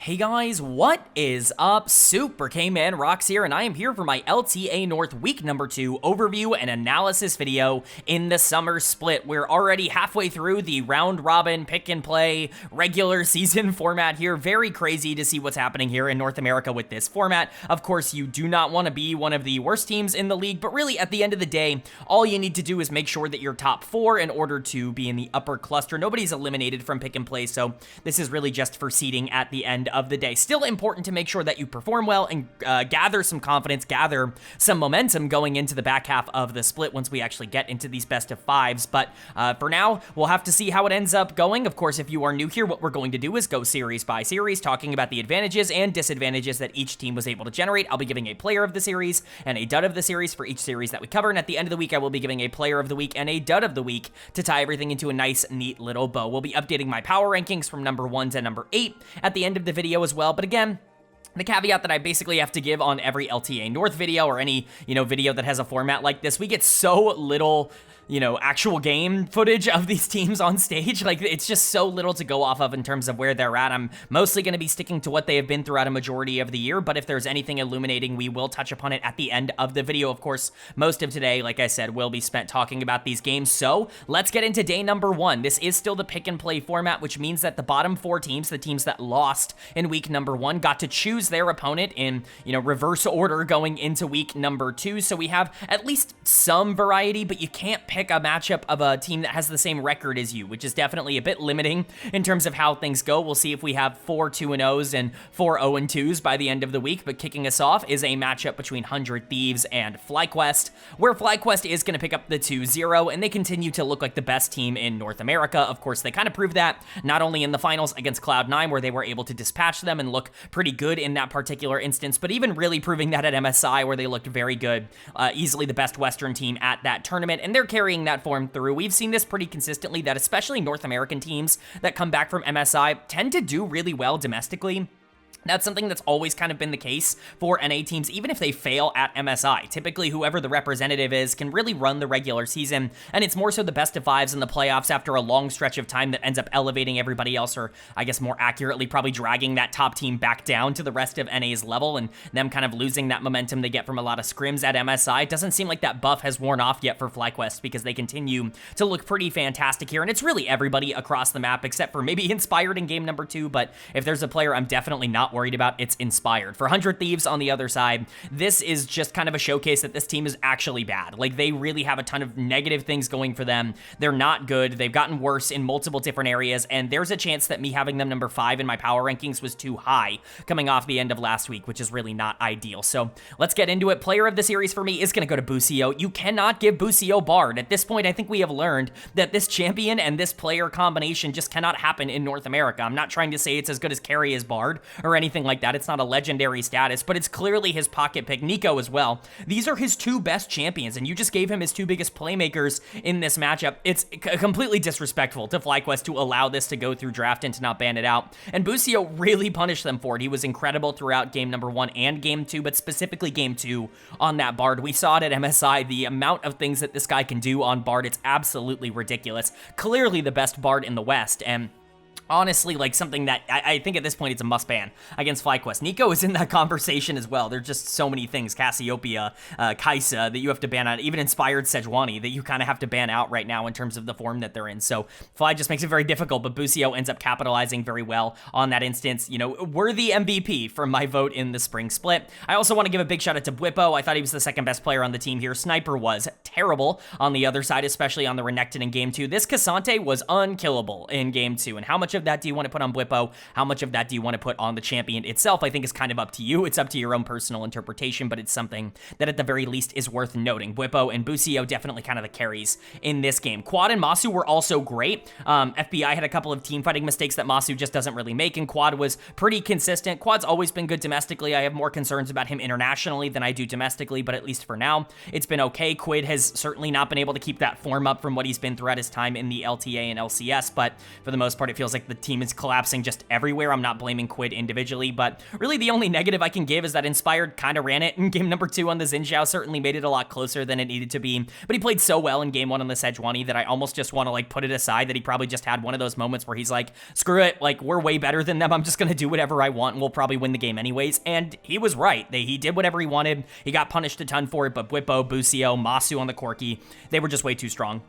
Hey guys, what is up? Super K-Man Rocks here, and I am here for my LTA North Week number 2 overview and analysis video in the summer split. We're already halfway through the round robin pick and play regular season format here. Very crazy to see what's happening here in North America with this format. Of course, you do not want to be one of the worst teams in the league, but really at the end of the day, all you need to do is make sure that you're top 4 in order to be in the upper cluster. Nobody's eliminated from pick and play, so this is really just for seeding at the end of the day. Still important to make sure that you perform well and gather some confidence, gather some momentum going into the back half of the split once we actually get into these best of fives. But for now, we'll have to see how it ends up going. Of course, if you are new here, what we're going to do is go series by series, talking about the advantages and disadvantages that each team was able to generate. I'll be giving a player of the series and a dud of the series for each series that we cover. And at the end of the week, I will be giving a player of the week and a dud of the week to tie everything into a nice, neat little bow. We'll be updating my power rankings from number 1 to number 8 at the end of the video as well. But again, the caveat that I basically have to give on every LTA North video or any, video that has a format like this, we get so little actual game footage of these teams on stage. Like, it's just so little to go off of in terms of where they're at. I'm mostly going to be sticking to what they have been throughout a majority of the year, but if there's anything illuminating, we will touch upon it at the end of the video. Of course, most of today, like I said, will be spent talking about these games. So let's get into day number 1. This is still the pick and play format, which means that the bottom 4 teams, the teams that lost in week number 1, got to choose their opponent in, reverse order going into week number 2. So we have at least some variety, but you can't pick a matchup of a team that has the same record as you, which is definitely a bit limiting in terms of how things go. We'll see if we have 4 2-0s and 4 0-2s by the end of the week, but kicking us off is a matchup between 100 Thieves and FlyQuest, where FlyQuest is going to pick up the 2-0, and they continue to look like the best team in North America. Of course, they kind of proved that not only in the finals against Cloud9, where they were able to dispatch them and look pretty good in that particular instance, but even really proving that at MSI, where they looked very good, easily the best Western team at that tournament, and they're carrying that form through. We've seen this pretty consistently, that especially North American teams that come back from MSI tend to do really well domestically. That's something that's always kind of been the case for NA teams, even if they fail at MSI. Typically, whoever the representative is can really run the regular season, and it's more so the best of 5s in the playoffs after a long stretch of time that ends up elevating everybody else, or I guess more accurately, probably dragging that top team back down to the rest of NA's level, and them kind of losing that momentum they get from a lot of scrims at MSI. It doesn't seem like that buff has worn off yet for FlyQuest, because they continue to look pretty fantastic here, and it's really everybody across the map, except for maybe Inspired in game number 2, but if there's a player I'm definitely not worried about, it's Inspired. For 100 Thieves on the other side, this is just kind of a showcase that this team is actually bad. Like, they really have a ton of negative things going for them. They're not good. They've gotten worse in multiple different areas, and there's a chance that me having them number 5 in my power rankings was too high coming off the end of last week, which is really not ideal. So let's get into it. Player of the series for me is going to go to Busio. You cannot give Busio Bard. At this point, I think we have learned that this champion and this player combination just cannot happen in North America. I'm not trying to say it's as good as carry as Bard or anything like that. It's not a legendary status, but it's clearly his pocket pick. Nico as well. These are his 2 best champions, and you just gave him his 2 biggest playmakers in this matchup. It's completely disrespectful to FlyQuest to allow this to go through draft and to not ban it out, and Busio really punished them for it. He was incredible throughout game number 1 and game 2, but specifically game 2 on that Bard. We saw it at MSI, the amount of things that this guy can do on Bard. It's absolutely ridiculous. Clearly the best Bard in the West, and honestly, like, something that I think at this point it's a must ban against FlyQuest. Nico is in that conversation as well. There's just so many things, Cassiopeia, Kaisa, that you have to ban out, even Inspired Sejuani, that you kind of have to ban out right now in terms of the form that they're in. So Fly just makes it very difficult, but Busio ends up capitalizing very well on that instance. Worthy MVP for my vote in the spring split. I also want to give a big shout out to Bwipo. I thought he was the second best player on the team here. Sniper was terrible on the other side, especially on the Renekton in game 2. This Cassante was unkillable in game 2, and how much of that do you want to put on Bwipo? How much of that do you want to put on the champion itself? I think is kind of up to you. It's up to your own personal interpretation, but it's something that at the very least is worth noting. Bwipo and Busio definitely kind of the carries in this game. Quad and Masu were also great. FBI had a couple of team fighting mistakes that Masu just doesn't really make, and Quad was pretty consistent. Quad's always been good domestically. I have more concerns about him internationally than I do domestically, but at least for now, it's been okay. Quid has has certainly not been able to keep that form up from what he's been throughout his time in the LTA and LCS, but for the most part, it feels like the team is collapsing just everywhere. I'm not blaming Quid individually, but really the only negative I can give is that Inspired kind of ran it in game number 2 on the Xin Zhao, certainly made it a lot closer than it needed to be, but he played so well in game 1 on the Sejuani that I almost just want to like put it aside that he probably just had one of those moments where he's like, screw it, like we're way better than them, I'm just going to do whatever I want and we'll probably win the game anyways, and he was right. He did whatever he wanted, he got punished a ton for it, but Bwipo, Busio, Masu on the Corki, they were just way too strong.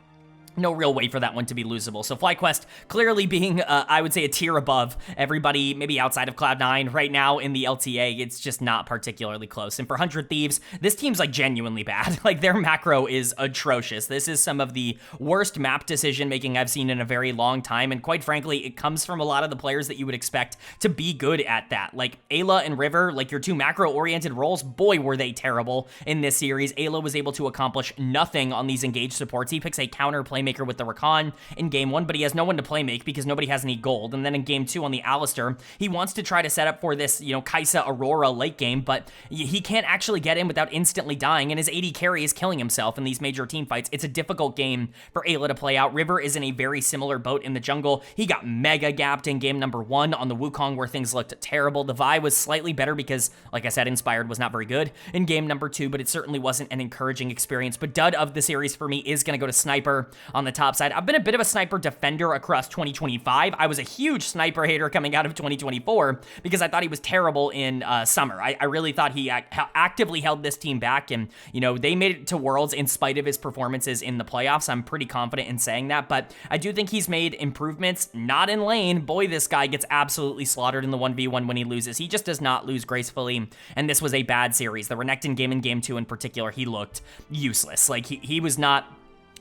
No real way for that one to be losable. So FlyQuest clearly being, I would say, a tier above everybody, maybe outside of Cloud9 right now in the LTA. It's just not particularly close. And for 100 Thieves, this team's like genuinely bad. Like their macro is atrocious. This is some of the worst map decision making I've seen in a very long time. And quite frankly, it comes from a lot of the players that you would expect to be good at that. Like Ayla and River, like your two macro oriented roles, boy, were they terrible in this series. Ayla was able to accomplish nothing on these engaged supports. He picks a counter playmaker with the Rakan in game 1, but he has no one to play make because nobody has any gold. And then in game 2 on the Alistar, he wants to try to set up for this, Kai'Sa Aurora late game, but he can't actually get in without instantly dying, and his AD carry is killing himself in these major team fights. It's a difficult game for Ayla to play out. River is in a very similar boat in the jungle. He got mega gapped in game number 1 on the Wukong where things looked terrible. The Vi was slightly better because, like I said, Inspired was not very good in game number 2, but it certainly wasn't an encouraging experience. But dud of the series for me is going to go to Sniper on the top side. I've been a bit of a Sniper defender across 2025. I was a huge Sniper hater coming out of 2024 because I thought he was terrible in summer. I really thought he actively held this team back, and they made it to Worlds in spite of his performances in the playoffs. I'm pretty confident in saying that, but I do think he's made improvements, not in lane. Boy, this guy gets absolutely slaughtered in the 1v1 when he loses. He just does not lose gracefully, and this was a bad series. The Renekton game in game 2 in particular, he looked useless. Like he was not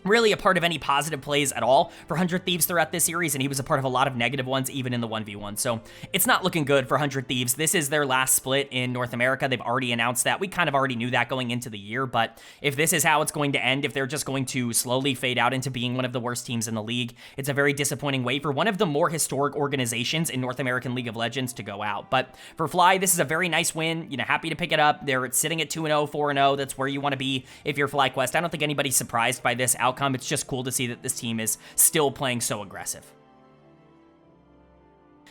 really a part of any positive plays at all for 100 Thieves throughout this series, and he was a part of a lot of negative ones, even in the 1v1. So it's not looking good for 100 Thieves. This is their last split in North America. They've already announced that. We kind of already knew that going into the year, but if this is how it's going to end, if they're just going to slowly fade out into being one of the worst teams in the league, it's a very disappointing way for one of the more historic organizations in North American League of Legends to go out. But for Fly, this is a very nice win. Happy to pick it up. They're sitting at 2-0, 4-0. That's where you want to be if you're FlyQuest. I don't think anybody's surprised by this outcome. It's just cool to see that this team is still playing so aggressive.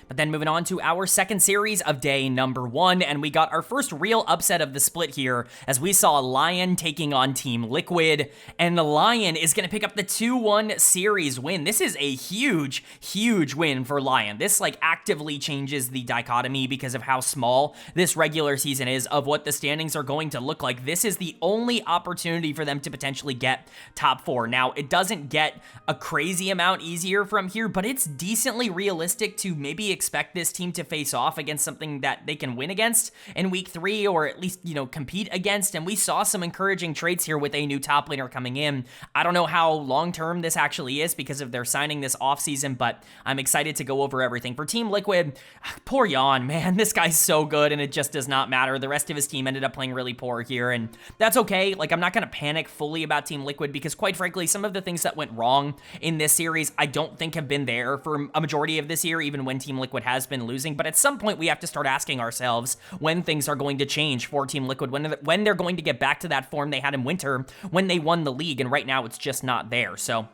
But then moving on to our second series of day number 1, and we got our first real upset of the split here as we saw LYON taking on Team Liquid, and the LYON is going to pick up the 2-1 series win. This is a huge, huge win for LYON. This actively changes the dichotomy because of how small this regular season is of what the standings are going to look like. This is the only opportunity for them to potentially get top 4. Now, it doesn't get a crazy amount easier from here, but it's decently realistic to maybe expect this team to face off against something that they can win against in week 3, or at least, compete against. And we saw some encouraging traits here with a new top laner coming in. I don't know how long-term this actually is because of their signing this offseason, but I'm excited to go over everything. For Team Liquid, poor LYON, man, this guy's so good and it just does not matter. The rest of his team ended up playing really poor here, and that's okay. I'm not going to panic fully about Team Liquid because, quite frankly, some of the things that went wrong in this series I don't think have been there for a majority of this year, even when Team Liquid has been losing. But at some point we have to start asking ourselves when things are going to change for Team Liquid, when they're going to get back to that form they had in winter when they won the league, and right now it's just not there. So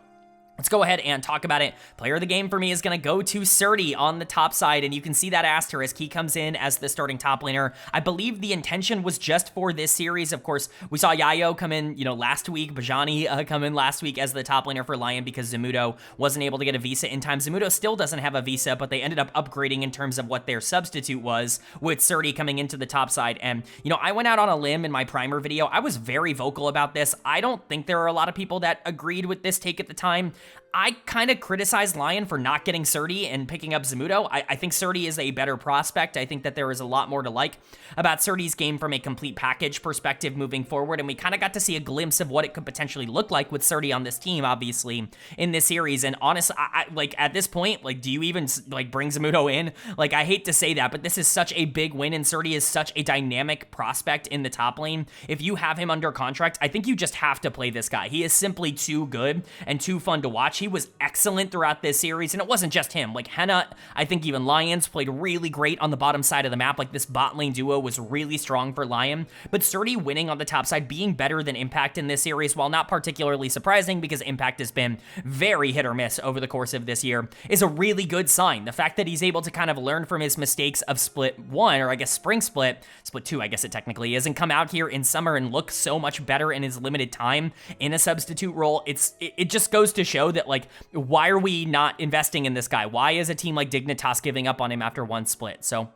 let's go ahead and talk about it. Player of the game for me is going to go to Surdy on the top side, and you can see that asterisk. He comes in as the starting top laner. I believe the intention was just for this series. Of course, we saw Yayo come in, last week. Bajani come in last week as the top laner for LYON because Zamudo wasn't able to get a visa in time. Zamudo still doesn't have a visa, but they ended up upgrading in terms of what their substitute was with Surdy coming into the top side. And, I went out on a limb in my primer video. I was very vocal about this. I don't think there are a lot of people that agreed with this take at the time. I kind of criticized LYON for not getting Surdy and picking up Zamudo. I think Surdy is a better prospect. I think that there is a lot more to like about Surdy's game from a complete package perspective moving forward, and we kind of got to see a glimpse of what it could potentially look like with Surdy on this team, obviously, in this series. And honestly, I at this point, do you even bring Zamudo in? I hate to say that, but this is such a big win, and Surdy is such a dynamic prospect in the top lane. If you have him under contract, I think you just have to play this guy. He is simply too good and too fun to watch. watch. He was excellent throughout this series, and it wasn't just him. Like, Henna, I think even LYONs played really great on the bottom side of the map. Like, this bot lane duo was really strong for LYON, but Surdy winning on the top side, being better than Impact in this series, while not particularly surprising because Impact has been very hit or miss over the course of this year, is a really good sign. The fact that he's able to kind of learn from his mistakes of Split 1, or I guess Spring Split 2, I guess it technically is, and come out here in summer and look so much better in his limited time in a substitute role, it just goes to show that, like, why are we not investing in this guy? Why is a team like Dignitas giving up on him after one split? So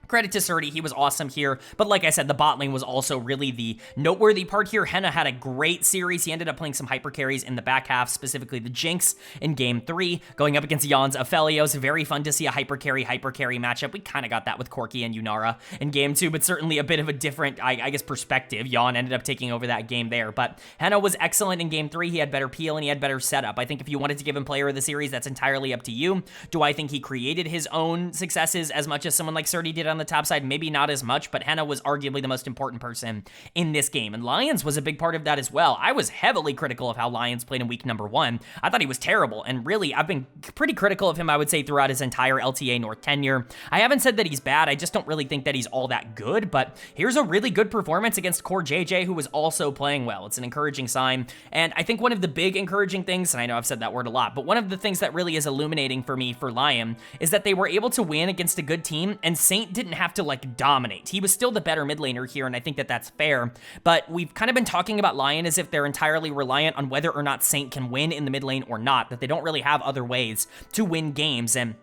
credit to Surdy, he was awesome here, but like I said, the bot lane was also really the noteworthy part here. Henna had a great series. He ended up playing some hyper carries in the back half, specifically the Jinx in game 3, going up against LYON's Aphelios. Very fun to see a hyper carry matchup. We kind of got that with Corki and Yunara in game 2, but certainly a bit of a different, I guess, perspective. LYON ended up taking over that game there, but Henna was excellent in game 3. He had better peel and he had better setup. I think if you wanted to give him player of the series, that's entirely up to you. Do I think he created his own successes as much as someone like Surdy did on the top side? Maybe not as much, but Henna was arguably the most important person in this game, and LYONs was a big part of that as well. I was heavily critical of how LYONs played in week number 1. I thought he was terrible, and really, I've been pretty critical of him, I would say, throughout his entire LTA North tenure. I haven't said that he's bad, I just don't really think that he's all that good, but here's a really good performance against Core JJ, who was also playing well. It's an encouraging sign, and I think one of the big encouraging things, and I know I've said that word a lot, but one of the things that really is illuminating for me for LYON is that they were able to win against a good team, and Saint didn't have to, like, dominate. He was still the better mid laner here, and I think that that's fair, but we've kind of been talking about LYON as if they're entirely reliant on whether or not Saint can win in the mid lane or not, that they don't really have other ways to win games, and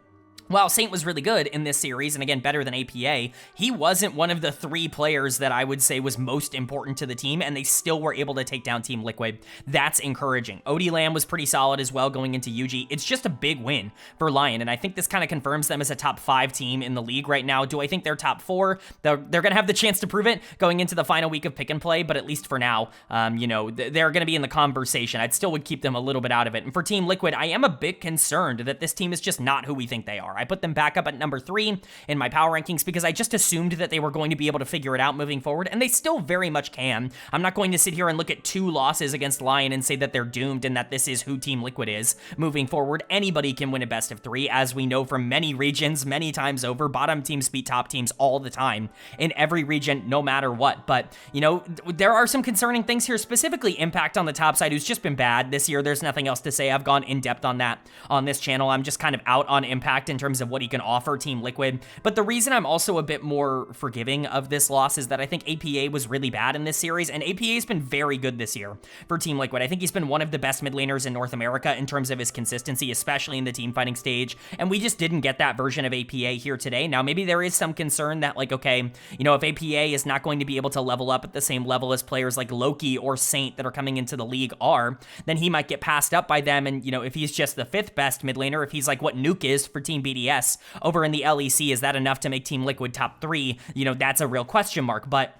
while Saint was really good in this series, and again, better than APA, he wasn't one of the 3 players that I would say was most important to the team, and they still were able to take down Team Liquid. That's encouraging. OD Lamb was pretty solid as well going into UG. It's just a big win for LYON, and I think this kind of confirms them as a top 5 team in the league right now. Do I think they're top 4? They're going to have the chance to prove it going into the final week of pick and play, but at least for now, you know, they're going to be in the conversation. I'd still would keep them a little bit out of it. And for Team Liquid, I am a bit concerned that this team is just not who we think they are. I put them back up at number 3 in my power rankings because I just assumed that they were going to be able to figure it out moving forward, and they still very much can. I'm not going to sit here and look at 2 losses against LYON and say that they're doomed and that this is who Team Liquid is moving forward. Anybody can win a best of 3, as we know from many regions, many times over. Bottom teams beat top teams all the time in every region, no matter what. But, you know, there are some concerning things here, specifically Impact on the top side, who's just been bad this year. There's nothing else to say. I've gone in depth on that on this channel. I'm just kind of out on Impact in terms of what he can offer Team Liquid. But the reason I'm also a bit more forgiving of this loss is that I think APA was really bad in this series, and APA has been very good this year for Team Liquid. I think he's been one of the best mid laners in North America in terms of his consistency, especially in the team fighting stage, and we just didn't get that version of APA here today. Now, maybe there is some concern that, like, okay, you know, if APA is not going to be able to level up at the same level as players like Loki or Saint that are coming into the league are, then he might get passed up by them, and, you know, if he's just the 5th best mid laner, if he's like what Nuke is for Team BDS over in the LEC, is that enough to make Team Liquid top 3? You know, that's a real question mark, but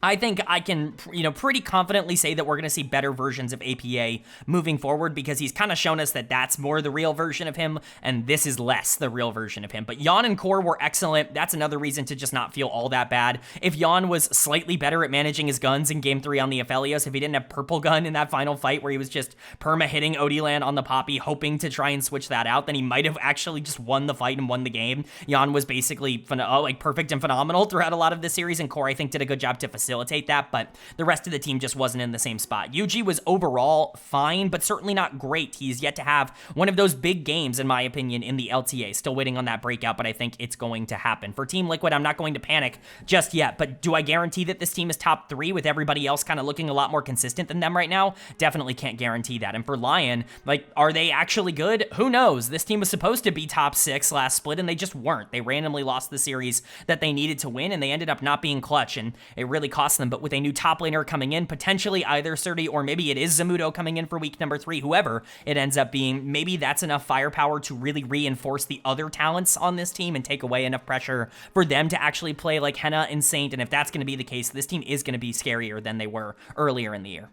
I think I can, you know, pretty confidently say that we're going to see better versions of APA moving forward, because he's kind of shown us that that's more the real version of him, and this is less the real version of him. But LYON and Core were excellent. That's another reason to just not feel all that bad. If LYON was slightly better at managing his guns in game 3 on the Aphelios, if he didn't have purple gun in that final fight where he was just perma hitting OD-Land on the Poppy, hoping to try and switch that out, then he might have actually just won the fight and won the game. LYON was basically like perfect and phenomenal throughout a lot of the series, and Core, I think, did a good job to facilitate that, but the rest of the team just wasn't in the same spot. UG was overall fine, but certainly not great. He's yet to have one of those big games, in my opinion, in the LTA. Still waiting on that breakout, but I think it's going to happen. For Team Liquid, I'm not going to panic just yet, but do I guarantee that this team is top 3 with everybody else kind of looking a lot more consistent than them right now? Definitely can't guarantee that. And for LYON, like, are they actually good? Who knows? This team was supposed to be top 6 last split, and they just weren't. They randomly lost the series that they needed to win, and they ended up not being clutch, and it really cost them. But with a new top laner coming in, potentially either Surdy or maybe it is Zamudo coming in for week number 3, whoever it ends up being, maybe that's enough firepower to really reinforce the other talents on this team and take away enough pressure for them to actually play like Henna and Saint. And if that's going to be the case, this team is going to be scarier than they were earlier in the year.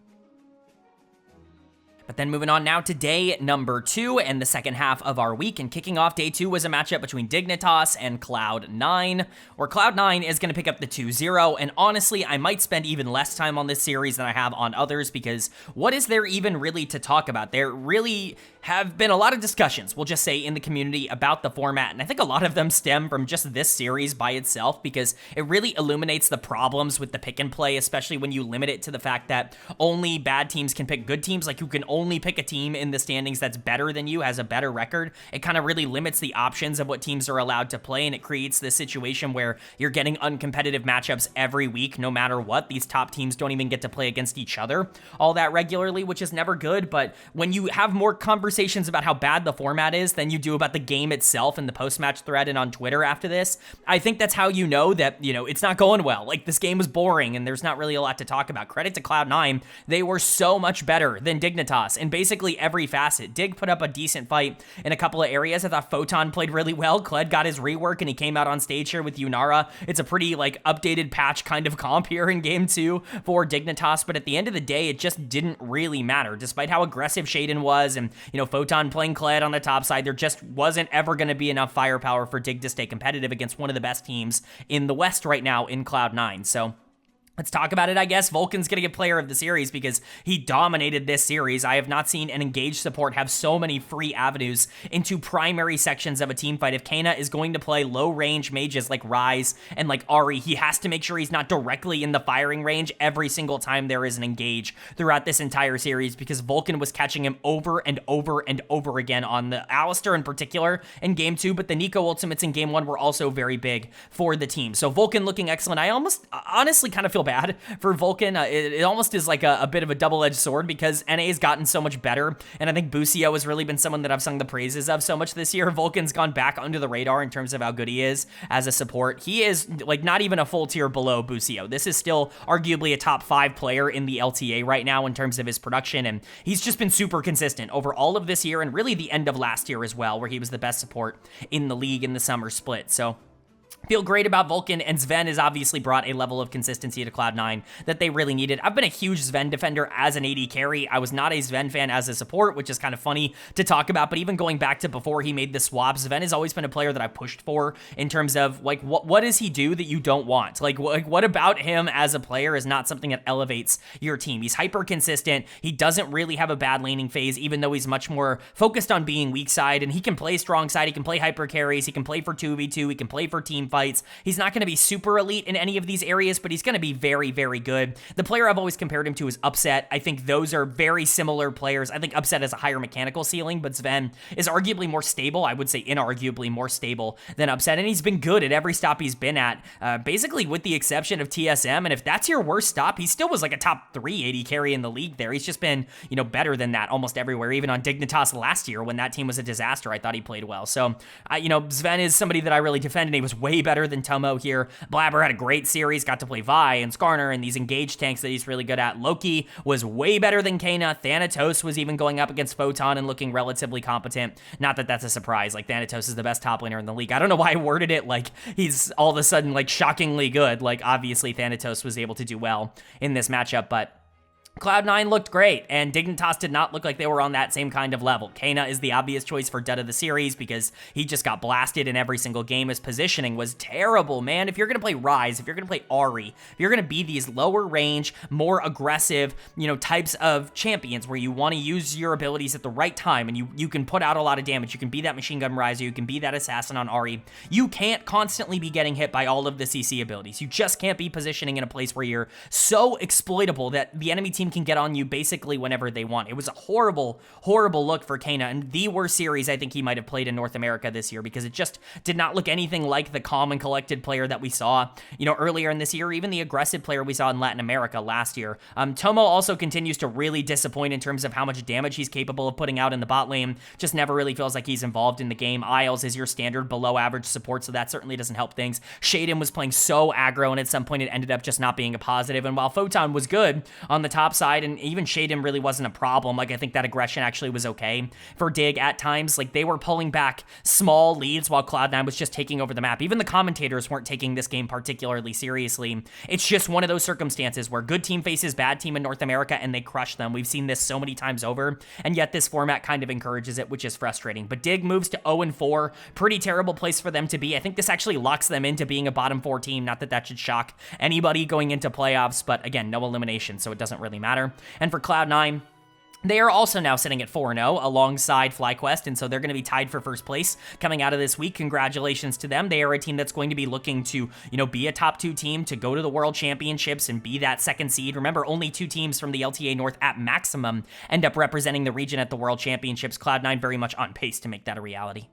But then moving on now to day number 2 and the second half of our week, and kicking off day 2 was a matchup between Dignitas and Cloud9, where Cloud9 is going to pick up the 2-0, and honestly, I might spend even less time on this series than I have on others, because what is there even really to talk about? There really have been a lot of discussions, we'll just say, in the community about the format, and I think a lot of them stem from just this series by itself, because it really illuminates the problems with the pick and play, especially when you limit it to the fact that only bad teams can pick good teams. Like, you can only pick a team in the standings that's better than you, has a better record. It kind of really limits the options of what teams are allowed to play, and it creates this situation where you're getting uncompetitive matchups every week, no matter what. These top teams don't even get to play against each other all that regularly, which is never good. But when you have more conversations about how bad the format is than you do about the game itself in the post-match thread and on Twitter after this, I think that's how you know that, it's not going well. Like, this game was boring and there's not really a lot to talk about. Credit to Cloud9, they were so much better than Dignitas in basically every facet. Dig put up a decent fight in a couple of areas. I thought Photon played really well. Kled got his rework and he came out on stage here with Yunara. It's a pretty, updated patch kind of comp here in Game 2 for Dignitas, but at the end of the day, it just didn't really matter. Despite how aggressive Shaden was and, Photon playing Kled on the top side, there just wasn't ever going to be enough firepower for Dig to stay competitive against one of the best teams in the West right now in Cloud9. So let's talk about it, I guess. Vulcan's going to get player of the series because he dominated this series. I have not seen an engaged support have so many free avenues into primary sections of a team fight. If Kana is going to play low-range mages like Ryze and like Ahri, he has to make sure he's not directly in the firing range every single time there is an engage throughout this entire series, because Vulcan was catching him over and over and over again on the Alistar in particular in Game 2, but the Nico ultimates in Game 1 were also very big for the team. So Vulcan looking excellent. I honestly kind of feel bad for Vulcan. It almost is like a bit of a double-edged sword, because NA has gotten so much better, and I think Busio has really been someone that I've sung the praises of so much this year. Vulcan's gone back under the radar in terms of how good he is as a support. He is not even a full tier below Busio. This is still arguably a top 5 player in the LTA right now in terms of his production, and he's just been super consistent over all of this year and really the end of last year as well, where he was the best support in the league in the summer split. So feel great about Vulcan, and Sven has obviously brought a level of consistency to Cloud9 that they really needed. I've been a huge Sven defender as an AD carry. I was not a Sven fan as a support, which is kind of funny to talk about, but even going back to before he made the swap, Sven has always been a player that I pushed for in terms of, what does he do that you don't want? What about him as a player is not something that elevates your team? He's hyper consistent. He doesn't really have a bad laning phase, even though he's much more focused on being weak side, and he can play strong side. He can play hyper carries. He can play for 2v2. He can play for team fights. He's not going to be super elite in any of these areas, but he's going to be very, very good. The player I've always compared him to is Upset. I think those are very similar players. I think Upset has a higher mechanical ceiling, but Sven is arguably more stable. I would say inarguably more stable than Upset, and he's been good at every stop he's been at, basically with the exception of TSM, and if that's your worst stop, he still was like a top 3 AD carry in the league there. He's just been, better than that almost everywhere. Even on Dignitas last year when that team was a disaster, I thought he played well. So, Sven is somebody that I really defend, and he was way better than Tomo here. Blabber had a great series, got to play Vi and Skarner and these engaged tanks that he's really good at. Loki was way better than Kana. Thanatos was even going up against Photon and looking relatively competent. Not that that's a surprise. Thanatos is the best top laner in the league. I don't know why I worded it like he's all of a sudden shockingly good. Obviously Thanatos was able to do well in this matchup, but Cloud9 looked great, and Dignitas did not look like they were on that same kind of level. Kana is the obvious choice for dud of the series because he just got blasted in every single game. His positioning was terrible, man. If you're going to play Ryze, if you're going to play Ahri, if you're going to be these lower range, more aggressive, types of champions where you want to use your abilities at the right time and you can put out a lot of damage, you can be that machine gun Ryze, you can be that assassin on Ahri, you can't constantly be getting hit by all of the CC abilities. You just can't be positioning in a place where you're so exploitable that the enemy team can get on you basically whenever they want. It was a horrible, horrible look for Kana, and the worst series I think he might have played in North America this year, because it just did not look anything like the calm and collected player that we saw, earlier in this year, or even the aggressive player we saw in Latin America last year. Tomo also continues to really disappoint in terms of how much damage he's capable of putting out in the bot lane. Just never really feels like he's involved in the game. Isles is your standard below average support, so that certainly doesn't help things. Shaden was playing so aggro, and at some point it ended up just not being a positive, and while Photon was good on the top side, and even Shaden really wasn't a problem, I think that aggression actually was okay for Dig at times. They were pulling back small leads while Cloud9 was just taking over the map. Even the commentators weren't taking this game particularly seriously. It's just one of those circumstances where good team faces bad team in North America and they crush them. We've seen this so many times over, and yet this format kind of encourages it, which is frustrating. But Dig moves to 0-4. Pretty terrible place for them to be. I think this actually locks them into being a bottom 4 team. Not that that should shock anybody going into playoffs, but again, no elimination, so it doesn't really matter. And for Cloud9, They are also now sitting at 4-0 alongside FlyQuest, and so they're going to be tied for first place coming out of this week. Congratulations to them. They are a team that's going to be looking to, be a top 2 team, to go to the World Championships and be that second seed. Remember, only 2 teams from the LTA North at maximum end up representing the region at the World Championships. Cloud9 very much on pace to make that a reality.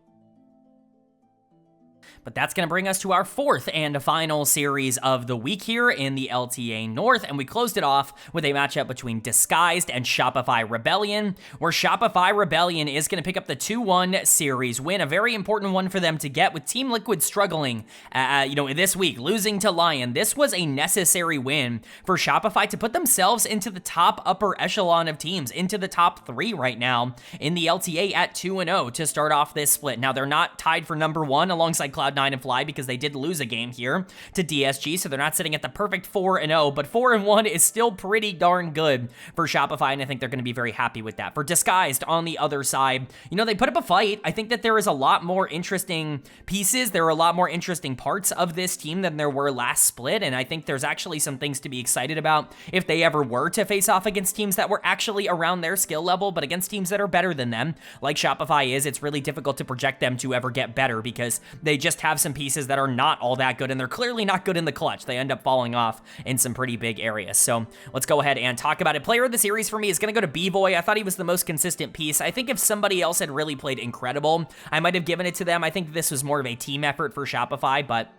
But that's going to bring us to our 4th and final series of the week here in the LTA North, and we closed it off with a matchup between Disguised and Shopify Rebellion, where Shopify Rebellion is going to pick up the 2-1 series win, a very important one for them to get, with Team Liquid struggling, this week, losing to LYON. This was a necessary win for Shopify to put themselves into the top upper echelon of teams, into the top 3 right now in the LTA at 2-0 to start off this split. Now, they're not tied for number 1 alongside Cloud9 and Fly, because they did lose a game here to DSG, so they're not sitting at the perfect 4-0, but 4-1 is still pretty darn good for Shopify, and I think they're going to be very happy with that. For Disguised on the other side, they put up a fight. I think that there is a lot more interesting pieces. There are a lot more interesting parts of this team than there were last split, and I think there's actually some things to be excited about if they ever were to face off against teams that were actually around their skill level, but against teams that are better than them, like Shopify is. It's really difficult to project them to ever get better, because they just have some pieces that are not all that good, and they're clearly not good in the clutch. They end up falling off in some pretty big areas. So let's go ahead and talk about it. Player of the series for me is going to go to B-Boy. I thought he was the most consistent piece. I think if somebody else had really played incredible, I might have given it to them. I think this was more of a team effort for Shopify, but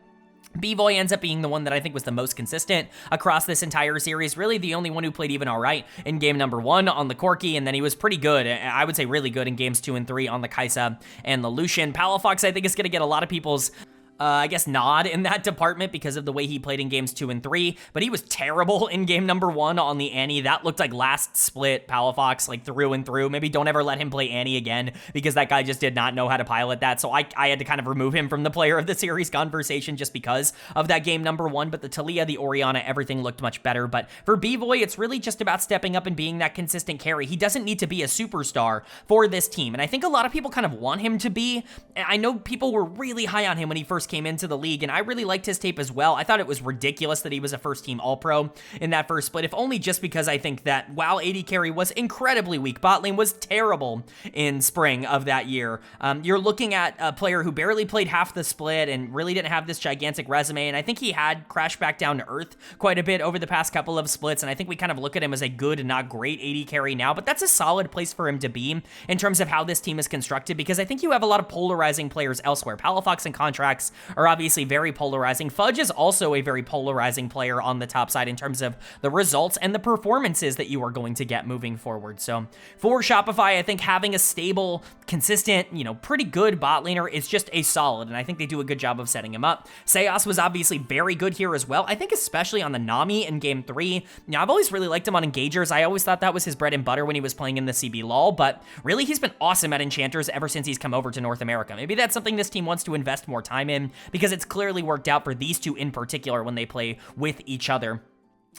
B-Boy ends up being the one that I think was the most consistent across this entire series. Really the only one who played even all right in game number 1 on the Corki, and then he was pretty good. I would say really good in games 2 and 3 on the Kaisa and the Lucian. Palafox, I think, is going to get a lot of people's nod in that department because of the way he played in games 2 and 3, but he was terrible in game number 1 on the Annie. That looked like last split Palafox, like through and through. Maybe don't ever let him play Annie again, because that guy just did not know how to pilot that, so I had to kind of remove him from the player of the series conversation just because of that game number 1, but the Talia, the Orianna, everything looked much better. But for B-Boy, it's really just about stepping up and being that consistent carry. He doesn't need to be a superstar for this team, and I think a lot of people kind of want him to be. I know people were really high on him when he first came into the league, and I really liked his tape as well. I thought it was ridiculous that he was a first-team All-Pro in that first split, if only just because I think that while AD carry was incredibly weak, bot lane was terrible in spring of that year. You're looking at a player who barely played half the split and really didn't have this gigantic resume, and I think he had crashed back down to earth quite a bit over the past couple of splits, and I think we kind of look at him as a good and not great AD carry now, but that's a solid place for him to be in terms of how this team is constructed, because I think you have a lot of polarizing players elsewhere. Palafox and Contracts are obviously very polarizing. Fudge is also a very polarizing player on the top side in terms of the results and the performances that you are going to get moving forward. So for Shopify, I think having a stable, consistent, pretty good bot laner is just a solid, and I think they do a good job of setting him up. Seos was obviously very good here as well. I think especially on the Nami in game 3. I've always really liked him on Engagers. I always thought that was his bread and butter when he was playing in the CB LOL, but really he's been awesome at Enchanters ever since he's come over to North America. Maybe that's something this team wants to invest more time in, because it's clearly worked out for these two in particular when they play with each other.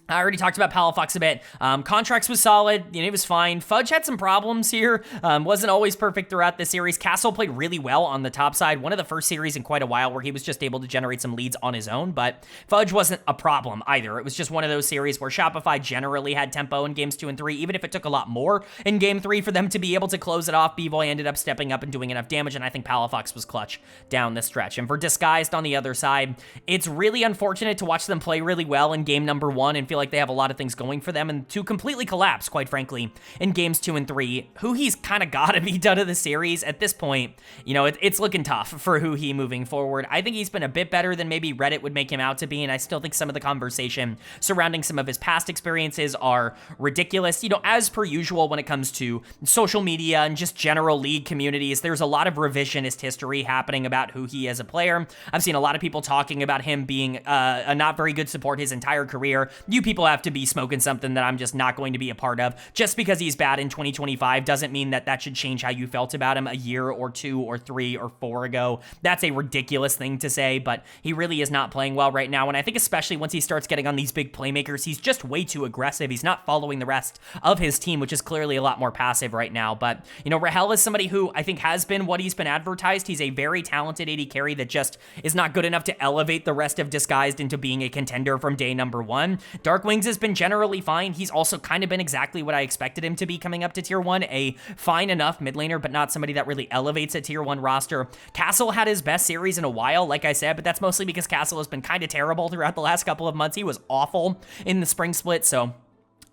I already talked about Palafox a bit. Contracts was solid. It was fine. Fudge had some problems here. Wasn't always perfect throughout the series. Castle played really well on the top side. One of the first series in quite a while where he was just able to generate some leads on his own, but Fudge wasn't a problem either. It was just one of those series where Shopify generally had tempo in games 2 and 3, even if it took a lot more in game 3 for them to be able to close it off. B-Boy ended up stepping up and doing enough damage, and I think Palafox was clutch down the stretch. And for Disguised on the other side, it's really unfortunate to watch them play really well in game number 1 and feel like they have a lot of things going for them, and to completely collapse, quite frankly, in games 2 and 3. Who he's kind of got to be done of the series at this point, it's looking tough for who he moving forward. I think he's been a bit better than maybe Reddit would make him out to be, and I still think some of the conversation surrounding some of his past experiences are ridiculous. As per usual when it comes to social media and just general league communities, there's a lot of revisionist history happening about who he is as a player. I've seen a lot of people talking about him being a not very good support his entire career. You people have to be smoking something that I'm just not going to be a part of. Just because he's bad in 2025 doesn't mean that that should change how you felt about him a year or 2 or 3 or 4 ago. That's a ridiculous thing to say, but he really is not playing well right now, and I think especially once he starts getting on these big playmakers, he's just way too aggressive. He's not following the rest of his team, which is clearly a lot more passive right now. But, Rahel is somebody who I think has been what he's been advertised. He's a very talented AD carry that just is not good enough to elevate the rest of Disguised into being a contender from day number 1. Darkwings has been generally fine. He's also kind of been exactly what I expected him to be coming up to tier 1, a fine enough mid laner, but not somebody that really elevates a tier 1 roster. Castle had his best series in a while, like I said, but that's mostly because Castle has been kind of terrible throughout the last couple of months. He was awful in the spring split, so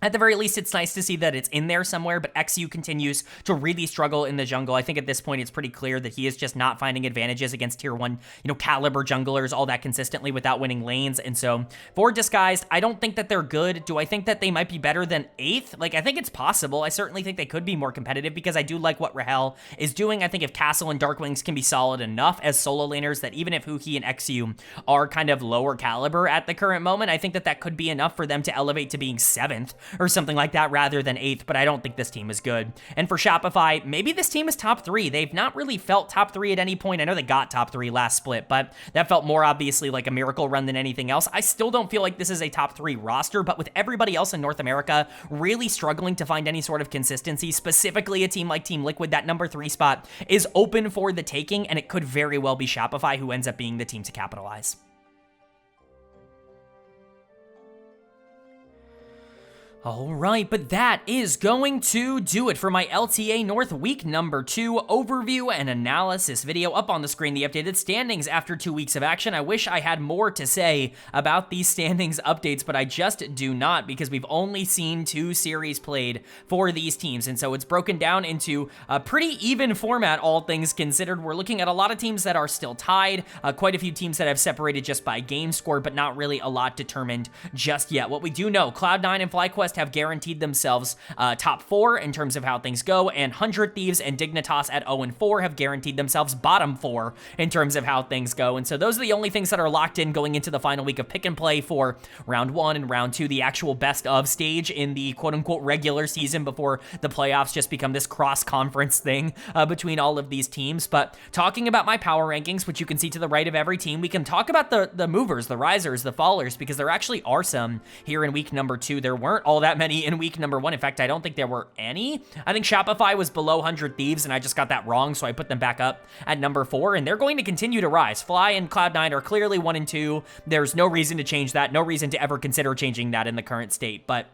at the very least, it's nice to see that it's in there somewhere, but XU continues to really struggle in the jungle. I think at this point, it's pretty clear that he is just not finding advantages against tier 1, caliber junglers all that consistently without winning lanes. And so for Disguised, I don't think that they're good. Do I think that they might be better than 8th? Like, I think it's possible. I certainly think they could be more competitive because I do like what Rahel is doing. I think if Castle and Darkwings can be solid enough as solo laners, that even if Huki and XU are kind of lower caliber at the current moment, I think that that could be enough for them to elevate to being 7th or something like that rather than 8th, but I don't think this team is good. And for Shopify, maybe this team is top 3. They've not really felt top 3 at any point. I know they got top 3 last split, but that felt more obviously like a miracle run than anything else. I still don't feel like this is a top 3 roster, but with everybody else in North America really struggling to find any sort of consistency, specifically a team like Team Liquid, that number 3 spot is open for the taking, and it could very well be Shopify who ends up being the team to capitalize. All right, but that is going to do it for my LTA North week number 2 overview and analysis video. Up on the screen, the updated standings after 2 weeks of action. I wish I had more to say about these standings updates, but I just do not because we've only seen 2 series played for these teams, and so it's broken down into a pretty even format, all things considered. We're looking at a lot of teams that are still tied, quite a few teams that have separated just by game score, but not really a lot determined just yet. What we do know, Cloud9 and FlyQuest have guaranteed themselves top 4 in terms of how things go, and 100 Thieves and Dignitas at 0-4 have guaranteed themselves bottom 4 in terms of how things go. And so those are the only things that are locked in going into the final week of pick and play for round 1 and round 2, the actual best of stage in the quote-unquote regular season before the playoffs just become this cross-conference thing between all of these teams. But talking about my power rankings, which you can see to the right of every team, we can talk about the movers, the risers, the fallers, because there actually are some here in week number 2. There weren't all that many in week number 1. In fact, I don't think there were any. I think Shopify was below 100 Thieves, and I just got that wrong, so I put them back up at number 4, and they're going to continue to rise. Fly and Cloud9 are clearly 1 and 2. There's no reason to change that, no reason to ever consider changing that in the current state, but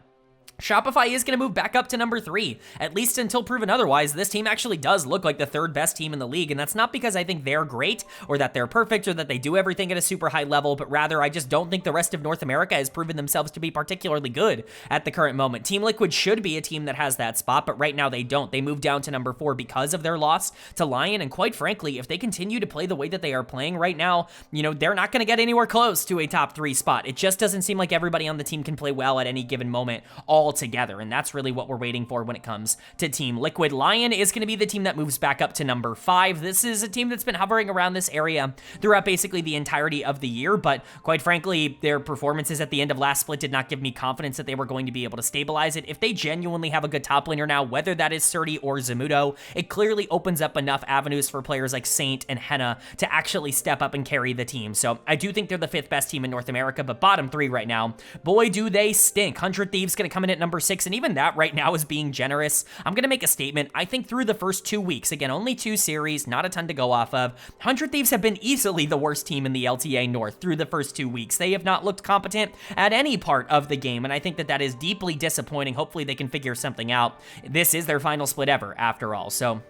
Shopify is going to move back up to number 3, at least until proven otherwise. This team actually does look like the 3rd best team in the league, and that's not because I think they're great, or that they're perfect, or that they do everything at a super high level, but rather I just don't think the rest of North America has proven themselves to be particularly good at the current moment. Team Liquid should be a team that has that spot, but right now they don't. They moved down to number 4 because of their loss to LYON, and quite frankly, if they continue to play the way that they are playing right now, they're not going to get anywhere close to a top 3 spot. It just doesn't seem like everybody on the team can play well at any given moment all together, and that's really what we're waiting for when it comes to Team Liquid. LYON is going to be the team that moves back up to number 5. This is a team that's been hovering around this area throughout basically the entirety of the year, but quite frankly, their performances at the end of last split did not give me confidence that they were going to be able to stabilize it. If they genuinely have a good top laner now, whether that is Surti or Zamudo, it clearly opens up enough avenues for players like Saint and Henna to actually step up and carry the team. So I do think they're the 5th best team in North America, but bottom 3 right now, boy, do they stink. 100 Thieves going to come in at number 6, and even that right now is being generous. I'm going to make a statement. I think through the first 2 weeks, again, only 2 series, not a ton to go off of, 100 Thieves have been easily the worst team in the LTA North through the first 2 weeks. They have not looked competent at any part of the game, and I think that that is deeply disappointing. Hopefully they can figure something out. This is their final split ever, after all, so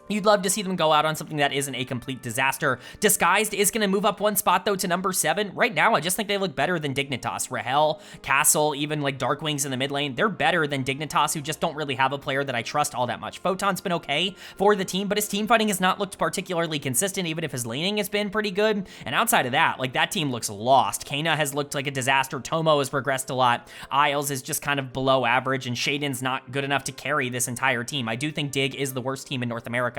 you'd love to see them go out on something that isn't a complete disaster. Disguised is going to move up 1 spot, though, to number 7. Right now, I just think they look better than Dignitas. Rahel, Castle, even like Darkwings in the mid lane, they're better than Dignitas, who just don't really have a player that I trust all that much. Photon's been okay for the team, but his team fighting has not looked particularly consistent, even if his laning has been pretty good. And outside of that, like, that team looks lost. Kana has looked like a disaster. Tomo has regressed a lot. Isles is just kind of below average, and Shaden's not good enough to carry this entire team. I do think Dig is the worst team in North America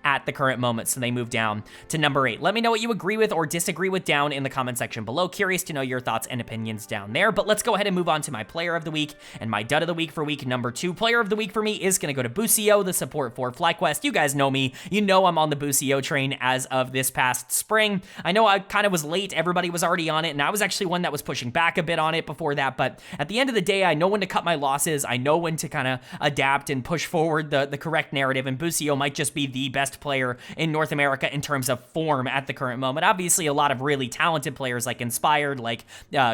at the current moment, so they move down to number 8. Let me know what you agree with or disagree with down in the comment section below. Curious to know your thoughts and opinions down there, but let's go ahead and move on to my player of the week and my dud of the week for week number 2. Player of the week for me is going to go to Busio, the support for FlyQuest. You guys know me. You know I'm on the Busio train as of this past spring. I know I kind of was late. Everybody was already on it, and I was actually one that was pushing back a bit on it before that, but at the end of the day, I know when to cut my losses. I know when to kind of adapt and push forward the correct narrative, and Busio might just be maybe the best player in North America in terms of form at the current moment. Obviously, a lot of really talented players like Inspired, like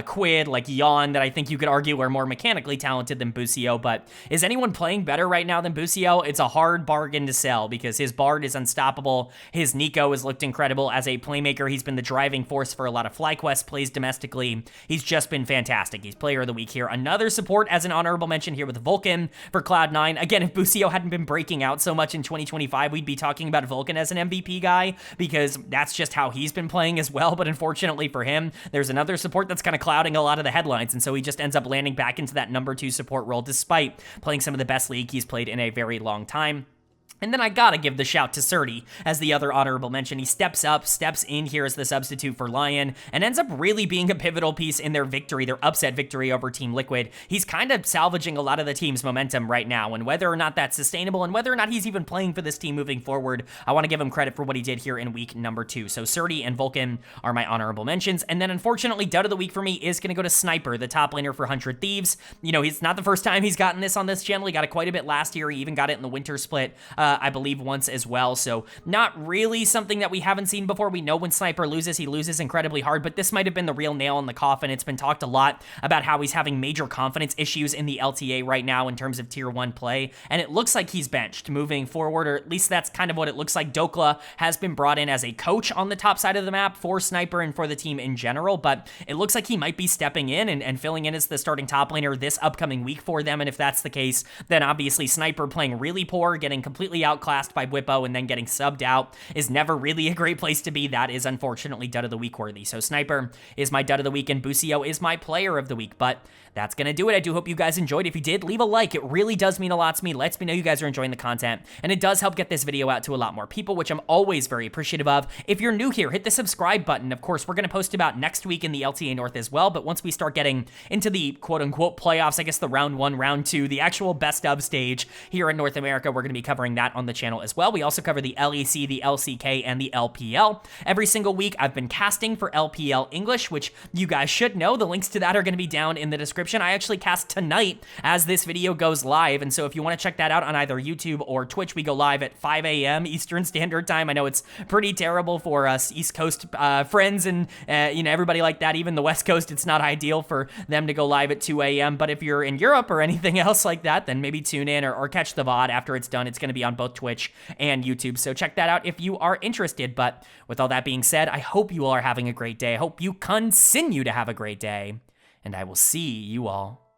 Quid, like LYON, that I think you could argue are more mechanically talented than Busio, but is anyone playing better right now than Busio? It's a hard bargain to sell because his Bard is unstoppable. His Nico has looked incredible as a playmaker. He's been the driving force for a lot of FlyQuest plays domestically. He's just been fantastic. He's player of the week here. Another support as an honorable mention here with Vulcan for Cloud9. Again, if Busio hadn't been breaking out so much in 2025, we'd be talking about Vulcan as an MVP guy because that's just how he's been playing as well. But unfortunately for him, there's another support that's kind of clouding a lot of the headlines. And so he just ends up landing back into that number 2 support role despite playing some of the best League he's played in a very long time. And then I gotta give the shout to Surdy as the other honorable mention. He steps up, steps in here as the substitute for LYON, and ends up really being a pivotal piece in their victory, their upset victory over Team Liquid. He's kind of salvaging a lot of the team's momentum right now, and whether or not that's sustainable, and whether or not he's even playing for this team moving forward, I want to give him credit for what he did here in week number 2. So Surdy and Vulcan are my honorable mentions. And then unfortunately, dud of the week for me is gonna go to Sniper, the top laner for 100 Thieves. You know, it's not the first time he's gotten this on this channel. He got it quite a bit last year. He even got it in the winter split. I believe once as well, so not really something that we haven't seen before. We know when Sniper loses, he loses incredibly hard, but this might have been the real nail in the coffin. It's been talked a lot about how he's having major confidence issues in the LTA right now in terms of tier 1 play, and it looks like he's benched moving forward, or at least that's kind of what it looks like. Dokla has been brought in as a coach on the top side of the map for Sniper and for the team in general, but it looks like he might be stepping in and filling in as the starting top laner this upcoming week for them, and if that's the case, then obviously Sniper playing really poor, getting completely outclassed by Whippo, and then getting subbed out is never really a great place to be. That is unfortunately dud of the week worthy. So Sniper is my dud of the week, and Busio is my player of the week. But that's gonna do it. I do hope you guys enjoyed. If you did, leave a like. It really does mean a lot to me. Lets me know you guys are enjoying the content, and it does help get this video out to a lot more people, which I'm always very appreciative of. If you're new here, hit the subscribe button. Of course, we're gonna post about next week in the LTA North as well, but once we start getting into the quote-unquote playoffs, I guess the round 1, round 2, the actual best of stage here in North America, we're gonna be covering that on the channel as well. We also cover the LEC, the LCK, and the LPL. Every single week, I've been casting for LPL English, which you guys should know. The links to that are gonna be down in the description. I actually cast tonight as this video goes live, and so if you want to check that out on either YouTube or Twitch, we go live at 5 a.m. Eastern Standard Time. I know it's pretty terrible for us East Coast friends and you know, everybody like that. Even the West Coast, it's not ideal for them to go live at 2 a.m. But if you're in Europe or anything else like that, then maybe tune in or catch the VOD after it's done. It's going to be on both Twitch and YouTube, so check that out if you are interested. But with all that being said, I hope you all are having a great day. I hope you continue to have a great day, and I will see you all